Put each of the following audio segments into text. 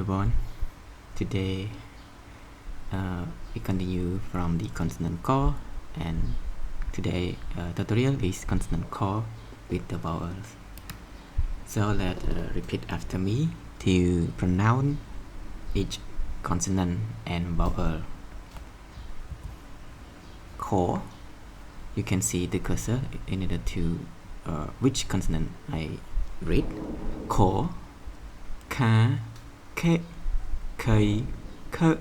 everyone. Today we continue from the consonant core, and today tutorial is consonant core with the vowels. So let's repeat after me to pronounce each consonant and vowel. Core. You can see the cursor in order to which consonant I read. Core. Ka. Ke. Kai. K.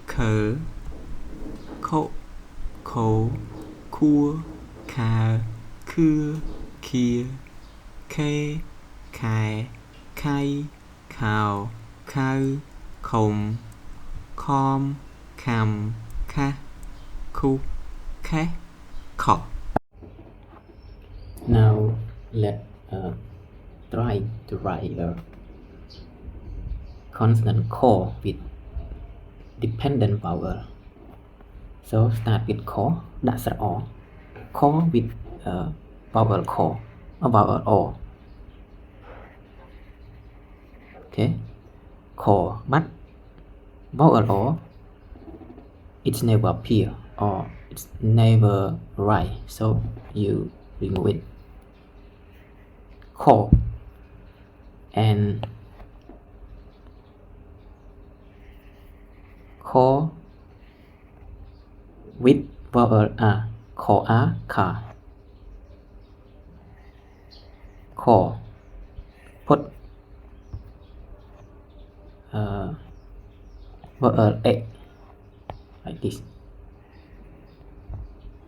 K. Ko. Ko. Kua. Ka. Kua. Kia. Ke. Kai. Kai. Khao. Khau. Khom. Khom. Kham. Kha. Khu. Khe. Kho. Now let's try to write a consonant core with dependent vowel. So start with core, đặt src o. Core with vowel core, a vowel o. Okay, core, but vowel o, it's never appear or it's never right, so you remove it. Core and core with vowel a, core a, ka. Core, put vowel a like this.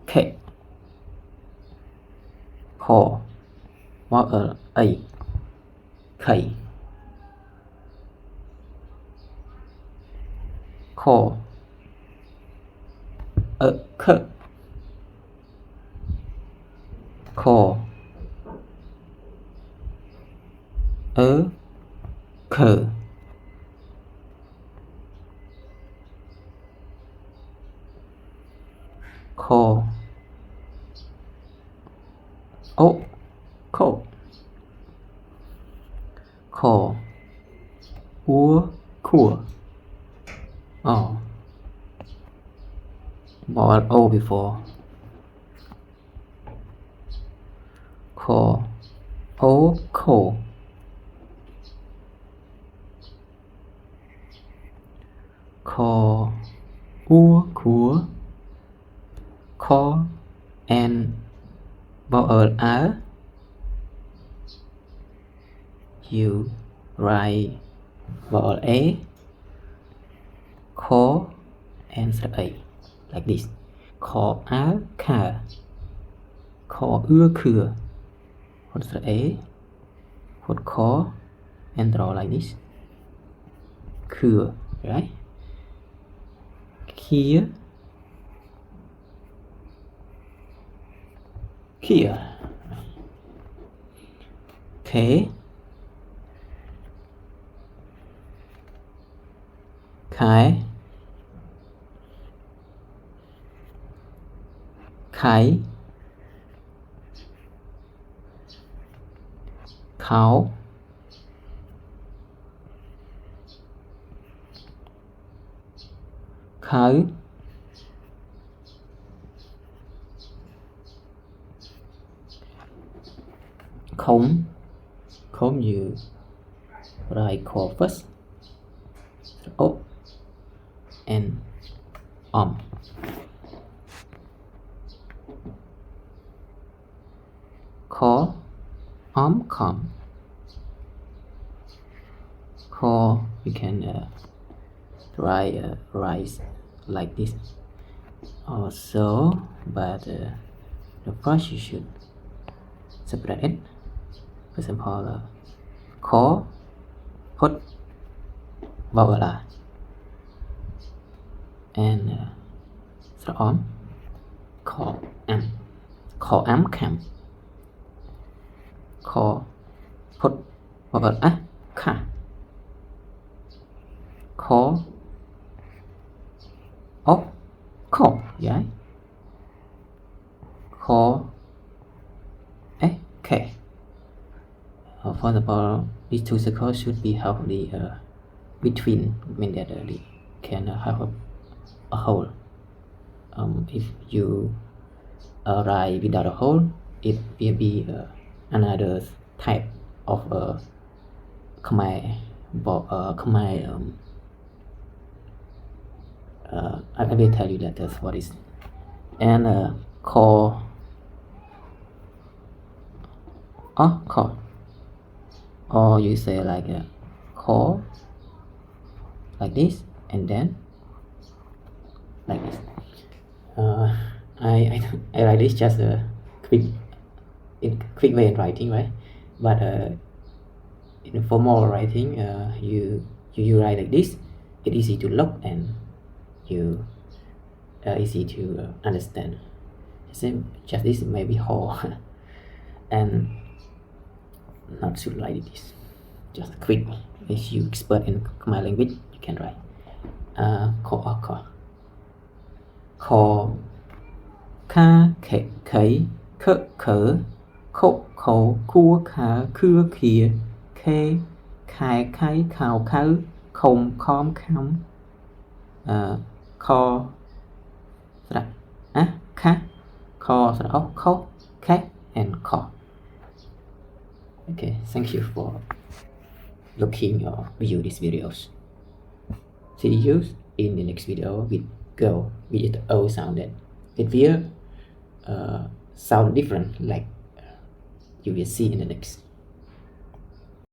K. Core, vowel a, k. Core, k. Core, k. Core, o, ko. Core, kua. Oh, vowel o before. Core, o, ko. Core, kua. Core and vowel a. You write vowel a, core and src a like this. Core a, ka. Core kua. Put src a, put core and draw like this. Kua, right? Kia. Kia. K. Kai. Kai. Khao. Khau. Khom. Khom, you write core first. O and core, com. Core, you can write like this also, but the first you should separate it. For example, core, put vowel a and src on, core am, cam. Core, put vowel a, ka. Core, o, ko, yeah. Core, k. For example, these two circles should be half the between mean that it can have a hole. If you write without a hole, it will be another type of Khmer. I will tell you that that's what is. And call call, or you say like call like this, and then like this. I write this just a quick way in writing, right? But in formal writing, you write like this. It's easy to look and you easy to understand. Same, just this maybe whole and not should write this. Just quick. If you expert in Khmer language, you can write call. Call ca khẩy khở khổ khẩu cua khả khưa khìa khê khai khai khào khứ không khom khăm kho khá kho kho khát and kho. Okay, thank you for looking or view these videos. See you in the next video with go with the O sounded. It will sound different, like you will see in the next.